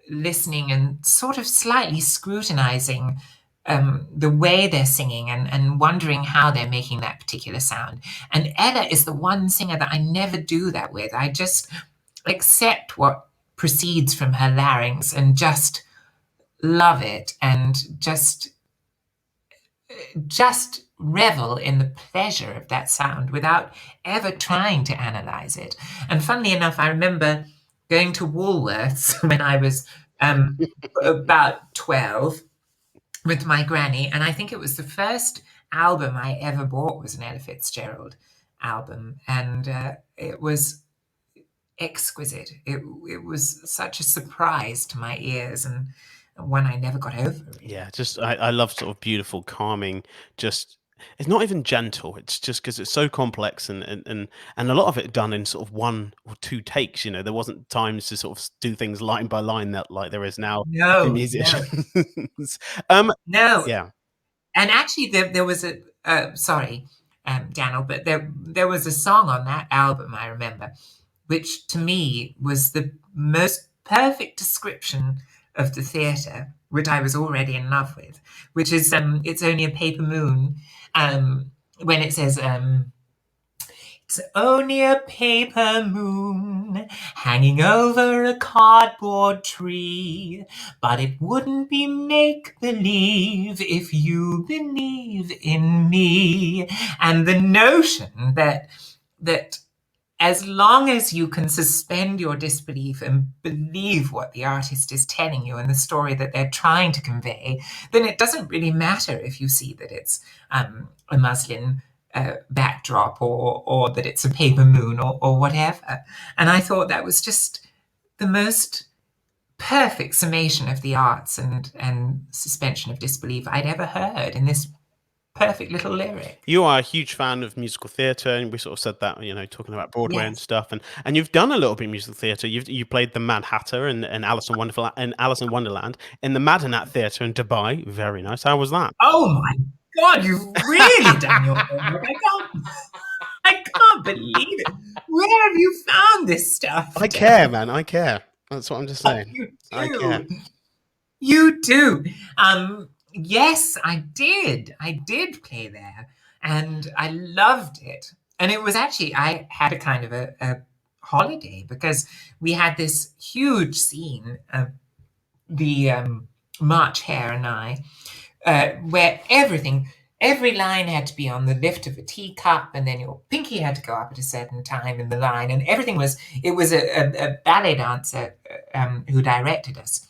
listening and sort of slightly scrutinizing the way they're singing and wondering how they're making that particular sound. And Ella is the one singer that I never do that with. I just accept what proceeds from her larynx and just love it and just revel in the pleasure of that sound without ever trying to analyze it. And funnily enough, I remember going to Woolworths when I was about 12 with my granny, and I think it was the first album I ever bought was an Ella Fitzgerald album, and it was exquisite. It was such a surprise to my ears and one I never got over. Really. yeah, just I love sort of beautiful, calming, just it's not even gentle. It's just because it's so complex and a lot of it done in sort of one or two takes. You know, there wasn't times to sort of do things line by line that like there is now in musicians. No. Yeah. And actually, there was sorry, Daniel, but there was a song on that album I remember, which to me was the most perfect description of the theatre, which I was already in love with, which is It's Only a Paper Moon, when it says, it's only a paper moon hanging over a cardboard tree, but it wouldn't be make-believe if you believe in me. And the notion that as long as you can suspend your disbelief and believe what the artist is telling you and the story that they're trying to convey, then it doesn't really matter if you see that it's a muslin backdrop or that it's a paper moon or whatever. And I thought that was just the most perfect summation of the arts and suspension of disbelief I'd ever heard in this perfect little lyric. You are a huge fan of musical theatre, and we sort of said that, talking about Broadway and Yes. stuff, and you've done a little bit of musical theatre. You played the Mad Hatter and Alice in Wonderland in the Madinat Theatre in Dubai. Very nice. How was that? Oh my God, you've really done your homework. I can't believe it. Where have you found this stuff? I care, man. I care. That's what I'm just saying. You do. I care. You do. Yes, I did. I did play there, and I loved it. And it was actually, I had a kind of a holiday because we had this huge scene, the March Hare and I, where every line had to be on the lift of a teacup, and then your pinky had to go up at a certain time in the line, and everything was, it was a ballet dancer who directed us.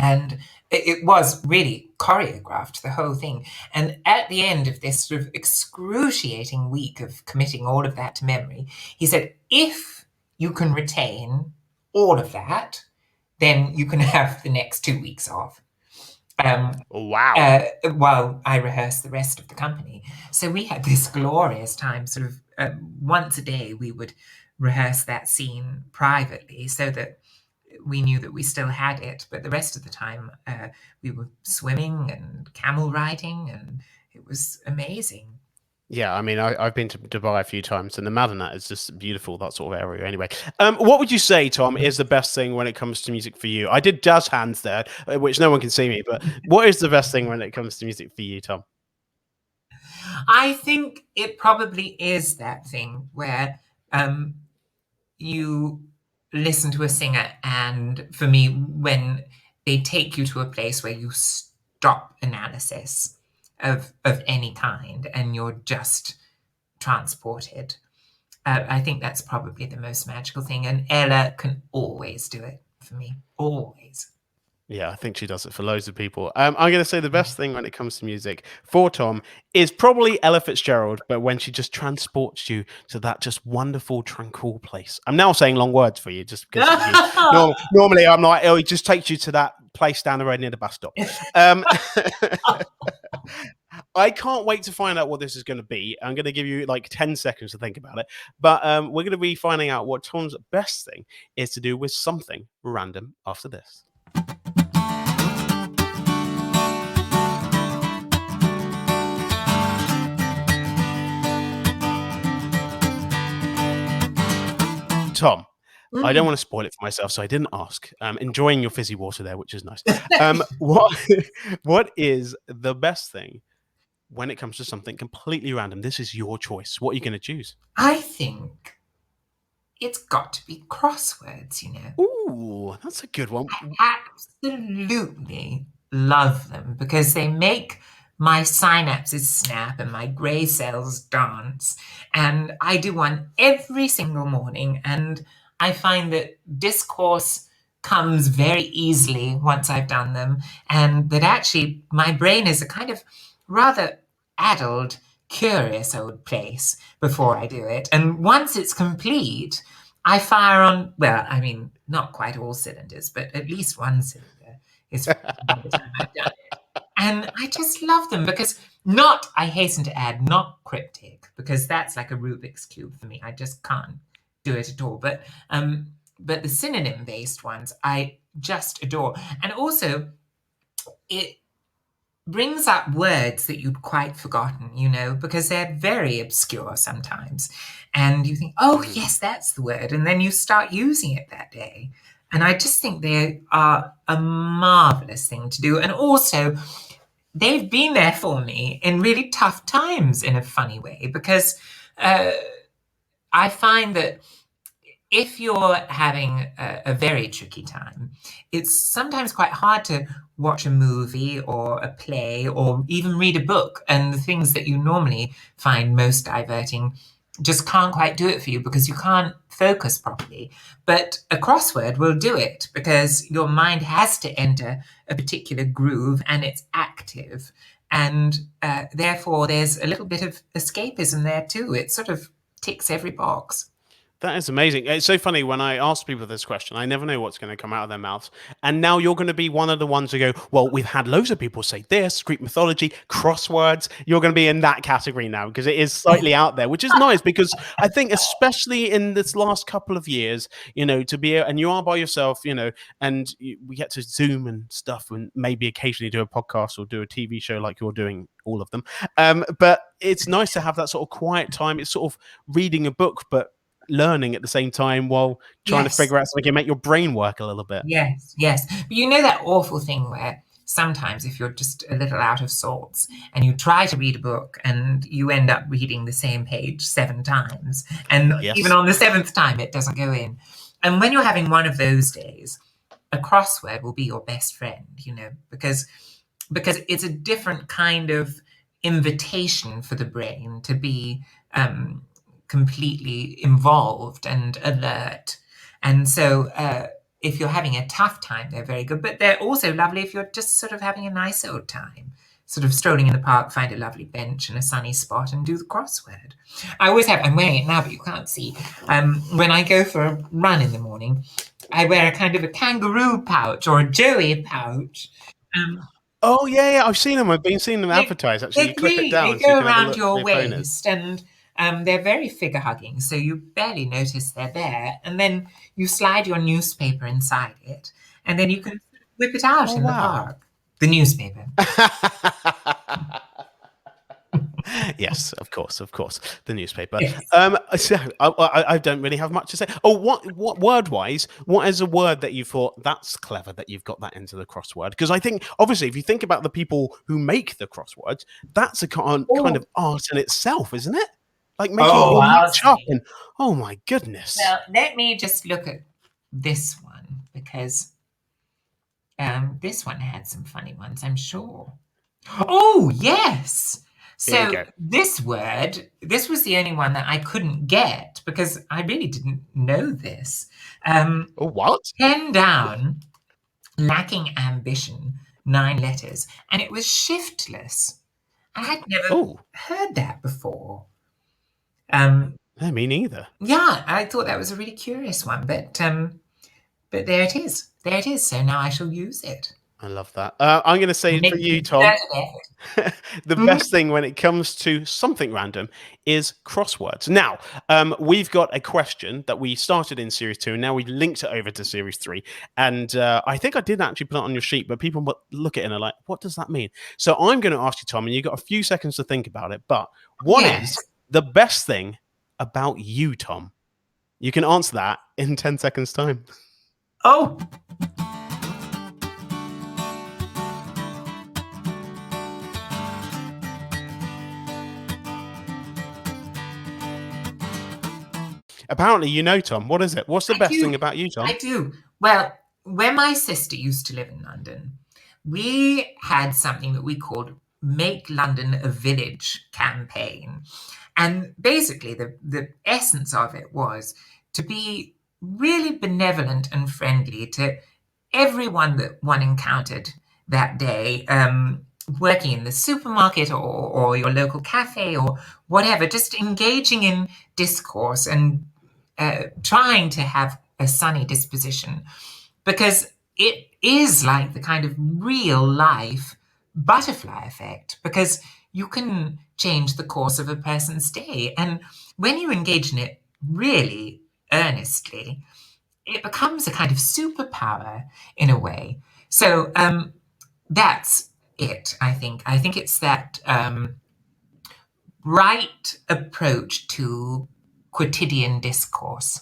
And it was really choreographed, the whole thing. And at the end of this sort of excruciating week of committing all of that to memory, he said, if you can retain all of that, then you can have the next 2 weeks off. Wow. While I rehearsed the rest of the company. So we had this glorious time, sort of once a day we would rehearse that scene privately so that we knew that we still had it, but the rest of the time we were swimming and camel riding, and it was amazing. Yeah, I mean, I've been to Dubai a few times, and the Madinat is just beautiful, that sort of area. Anyway, what would you say, Tom, is the best thing when it comes to music for you? I did jazz hands there, which no one can see me, but what is the best thing when it comes to music for you, Tom? I think it probably is that thing where you listen to a singer, and for me, when they take you to a place where you stop analysis of any kind and you're just transported. I think that's probably the most magical thing, and Ella can always do it for me. Always. Yeah, I think she does it for loads of people. I'm going to say the best thing when it comes to music for Tom is probably Ella Fitzgerald, but when she just transports you to that just wonderful, tranquil place. I'm now saying long words for you just because normally I'm like, oh, it just takes you to that place down the road near the bus stop. I can't wait to find out what this is going to be. I'm going to give you like 10 seconds to think about it. But we're going to be finding out what Tom's best thing is to do with something random after this. Tom, I don't want to spoil it for myself, so I didn't ask. Enjoying your fizzy water there, which is nice. What is the best thing when it comes to something completely random? This is your choice. What are you going to choose? I think it's got to be crosswords, you know. Ooh, that's a good one. I absolutely love them because they make my synapses snap and my grey cells dance. And I do one every single morning, and I find that discourse comes very easily once I've done them, and that actually my brain is a kind of rather addled, curious old place before I do it. And once it's complete, I fire on, well, I mean, not quite all cylinders, but at least one cylinder is by the time I've done it. And I just love them because I hasten to add, not cryptic, because that's like a Rubik's Cube for me. I just can't do it at all. But the synonym-based ones, I just adore. And also, it brings up words that you'd quite forgotten, you know, because they're very obscure sometimes. And you think, oh, yes, that's the word. And then you start using it that day. And I just think they are a marvelous thing to do. And also, they've been there for me in really tough times in a funny way, because I find that if you're having a very tricky time, it's sometimes quite hard to watch a movie or a play or even read a book, and the things that you normally find most diverting just can't quite do it for you because you can't focus properly. But a crossword will do it because your mind has to enter a particular groove and it's active. And therefore, there's a little bit of escapism there too. It sort of ticks every box. That is amazing. It's so funny when I ask people this question, I never know what's going to come out of their mouths. And now you're going to be one of the ones who go, well, we've had loads of people say this, Greek mythology, crosswords. You're going to be in that category now because it is slightly out there, which is nice because I think especially in this last couple of years, you know, to be, and you are by yourself, you know, and we get to Zoom and stuff and maybe occasionally do a podcast or do a TV show like you're doing, all of them. But it's nice to have that sort of quiet time. It's sort of reading a book, but learning at the same time while trying to figure out something and make your brain work a little bit. Yes. But you know that awful thing where sometimes if you're just a little out of sorts and you try to read a book and you end up reading the same page 7 times, and even on the 7th time it doesn't go in. And when you're having one of those days, a crossword will be your best friend, you know, because it's a different kind of invitation for the brain to be completely involved and alert. And so if you're having a tough time, they're very good, but they're also lovely if you're just sort of having a nice old time, sort of strolling in the park, find a lovely bench and a sunny spot and do the crossword. I always have, I'm wearing it now, but you can't see. When I go for a run in the morning, I wear a kind of a kangaroo pouch or a joey pouch. Oh, yeah, I've seen them. I've been seeing them advertised, actually. You clip it down. They go around your waist, and they're very figure-hugging, so you barely notice they're there. And then you slide your newspaper inside it, and then you can whip it out in the park. The newspaper. Yes, of course, the newspaper. Yes. So I don't really have much to say. Oh, what word-wise? What is a word that you thought that's clever that you've got that into the crossword? Because I think obviously, if you think about the people who make the crosswords, that's a kind of art in itself, isn't it? Like making it all match up. And oh my goodness! Well, let me just look at this one because this one had some funny ones, I'm sure. Oh yes. Here we So go. this was the only one that I couldn't get because I really didn't know this. Oh, what? 10 down, lacking ambition, 9 letters, and it was shiftless. I had never heard that before. No, me neither. Yeah, I thought that was a really curious one, but there it is. There it is. So now I shall use it. I love that. I'm going to say for you, Tom, the best thing when it comes to something random is crosswords. Now, we've got a question that we started in Series 2, and now we linked it over to Series 3. And I think I did actually put it on your sheet, but people look at it and are like, what does that mean? So I'm going to ask you, Tom, and you've got a few seconds to think about it. But what is the best thing about you, Tom? You can answer that in 10 seconds' time. Oh! Apparently, you know, Tom. What is it? What's the best thing about you, Tom? I do. Well, when my sister used to live in London, we had something that we called Make London a Village campaign. And basically, the essence of it was to be really benevolent and friendly to everyone that one encountered that day, working in the supermarket or your local cafe or whatever, just engaging in discourse and trying to have a sunny disposition, because it is like the kind of real life butterfly effect, because you can change the course of a person's day. And when you engage in it really earnestly, it becomes a kind of superpower in a way. So that's it, I think. I think it's that right approach to quotidian discourse.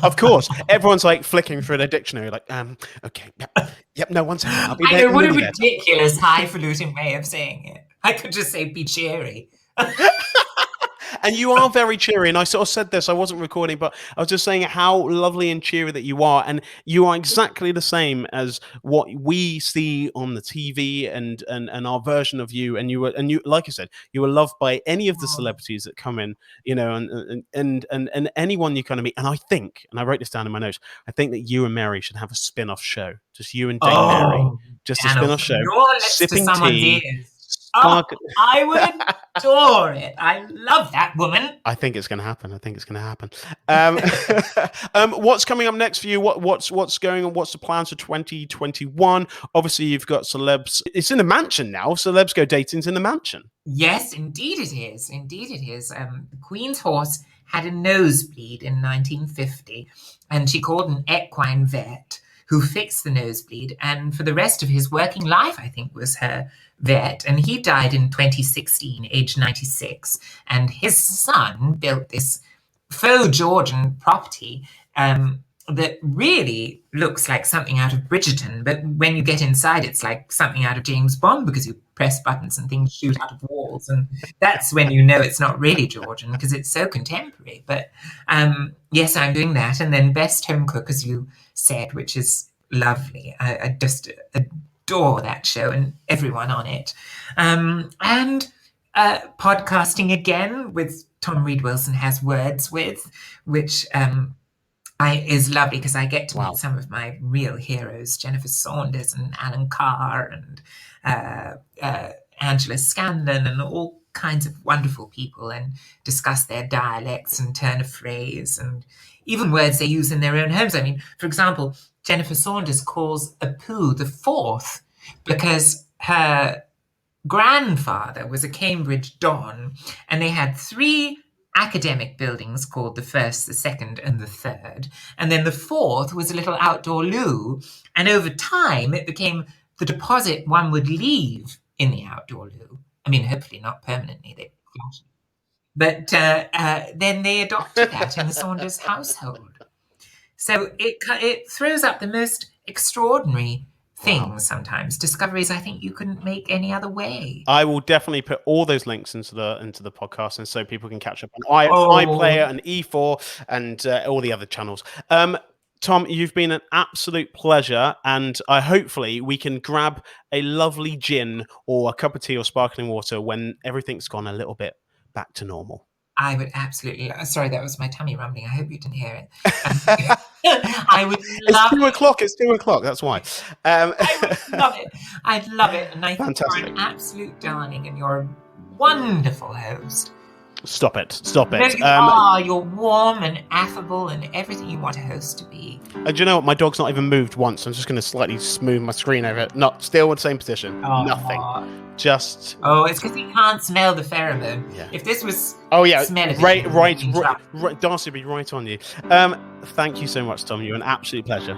Of course, everyone's like flicking through their dictionary, like, okay, yep, no, 1 second. I'll be there. I know, what a ridiculous, highfalutin way of saying it. I could just say be cheery. And you are very cheery. And I sort of said this, I wasn't recording, but I was just saying how lovely and cheery that you are. And you are exactly the same as what we see on the TV and our version of you. And you, like I said, you were loved by any of the celebrities that come in, you know, and anyone you kind of meet. And I think, and I wrote this down in my notes, I think that you and Mary should have a spin-off show. Just you and Dame Mary. Just a spin-off show. Sipping tea. Oh, I would adore it. I love that woman. I think it's going to happen. What's coming up next for you? What's going on? What's the plans for 2021? Obviously, you've got Celebs. It's in the mansion now. Celebs Go Dating's in the mansion. Yes, indeed it is. The Queen's horse had a nosebleed in 1950, and she called an equine vet who fixed the nosebleed, and for the rest of his working life, I think, was her vet. And he died in 2016, aged 96. And his son built this faux Georgian property that really looks like something out of Bridgerton. But when you get inside, it's like something out of James Bond, because you press buttons and things shoot out of walls. And that's when you know it's not really Georgian, because it's so contemporary. But yes, I'm doing that. And then Best Home Cook, as you said, which is lovely. I just adore that show and everyone on it. And podcasting again with Tom Reed Wilson Has Words With, which is lovely, because I get to meet some of my real heroes, Jennifer Saunders and Alan Carr and Angela Scanlon, and all kinds of wonderful people, and discuss their dialects and turn of phrase and even words they use in their own homes. I mean, for example, Jennifer Saunders calls a poo the fourth because her grandfather was a Cambridge Don, and they had 3 academic buildings called the first, the second, and the third. And then the fourth was a little outdoor loo. And over time, it became the deposit one would leave in the outdoor loo. I mean, hopefully not permanently. They flash. But then they adopted that in the Saunders household. So it throws up the most extraordinary things sometimes, discoveries I think you couldn't make any other way. I will definitely put all those links into the podcast, and so people can catch up on iPlayer and E4 and all the other channels. Tom, you've been an absolute pleasure, and hopefully we can grab a lovely gin or a cup of tea or sparkling water when everything's gone a little bit back to normal. I would absolutely. Sorry, that was my tummy rumbling. I hope you didn't hear it. I would love. It's 2 o'clock. It's 2 o'clock. That's why. I would love it. I'd love it, and I think Fantastic. you're an absolute darling, and you're a wonderful host. Stop it. Stop No, it. you are. You're warm and affable and everything you want a host to be. And do you know what? My dog's not even moved once. I'm just going to slightly smooth my screen over it. Not still in the same position. Oh. Nothing. Just. Oh, it's because he can't smell the pheromone. Yeah. If this was. Oh yeah. Smell it, Right. Darcy will be right on you. Thank you so much, Tom. You're an absolute pleasure.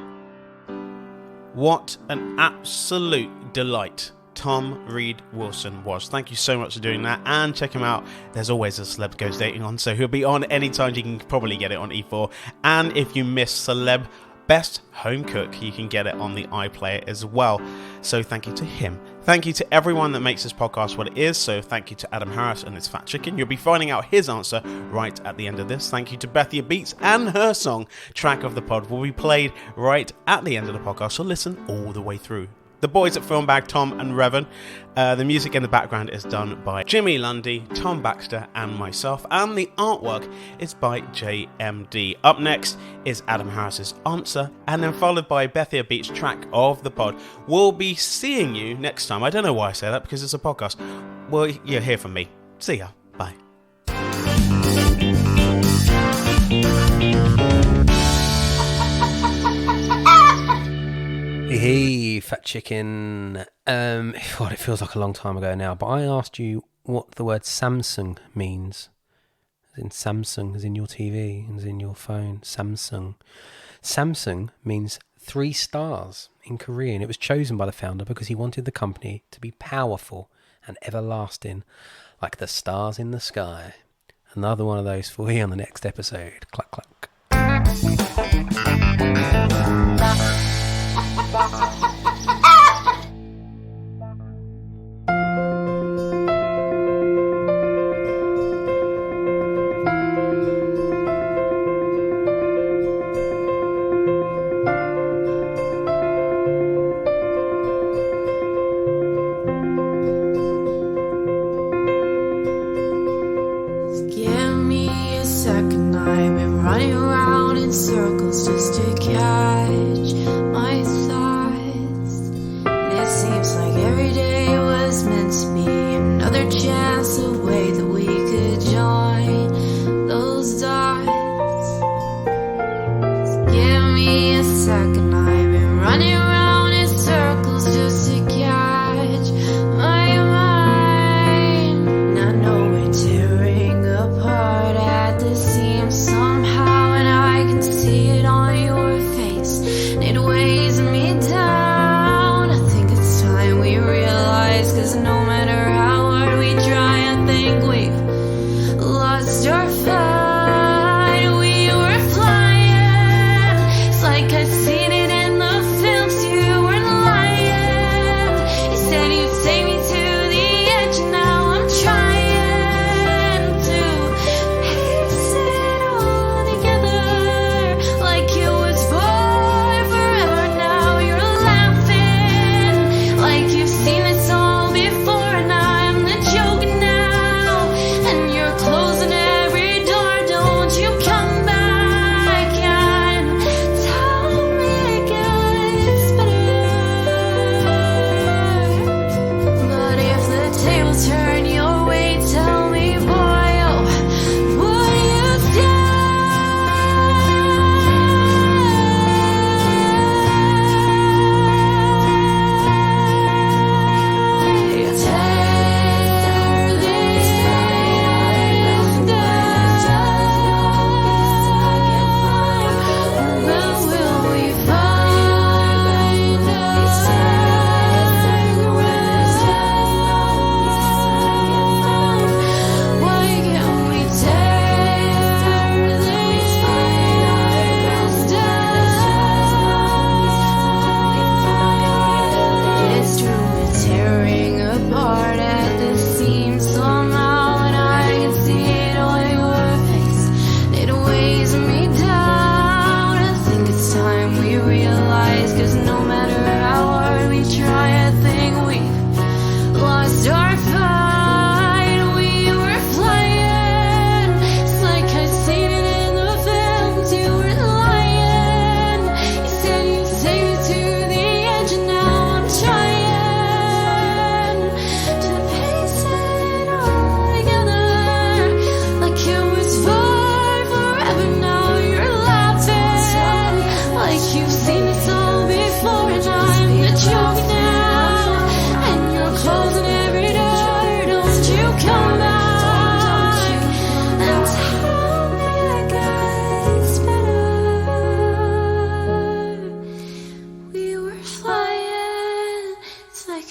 What an absolute delight Tom Reed Wilson was. Thank you so much for doing that, and check him out. There's always a Celebs Go Dating on, so he'll be on anytime. You can probably get it on E4, and if you miss Celeb Best Home Cook, you can get it on the iPlayer as well. So thank you to him. Thank you to everyone that makes this podcast what it is. So thank you to Adam Harris and his Fat Chicken. You'll be finding out his answer right at the end of this. Thank you to Bethia Beats, and her song Track of the Pod will be played right at the end of the podcast, so listen all the way through. The boys at Filmbag, Tom and Revan. The music in the background is done by Jimmy Lundy, Tom Baxter, and myself, and the artwork is by JMD. Up next is Adam Harris's answer, and then followed by Bethia Beats' Track of the Pod. We'll be seeing you next time. I don't know why I say that, because it's a podcast. Well, you'll hear from me. See ya. Bye. Hey, Fat Chicken. God, it feels like a long time ago now, but I asked you what the word Samsung means. As in Samsung, as in your TV, as in your phone. Samsung. Samsung means 3 stars in Korean. It was chosen by the founder because he wanted the company to be powerful and everlasting, like the stars in the sky. Another one of those for you on the next episode. Cluck, cluck. Give me a second, I've been running around in circles just to catch my thoughts.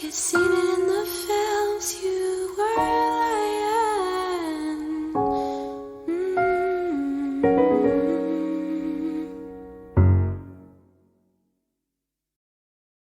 could see it in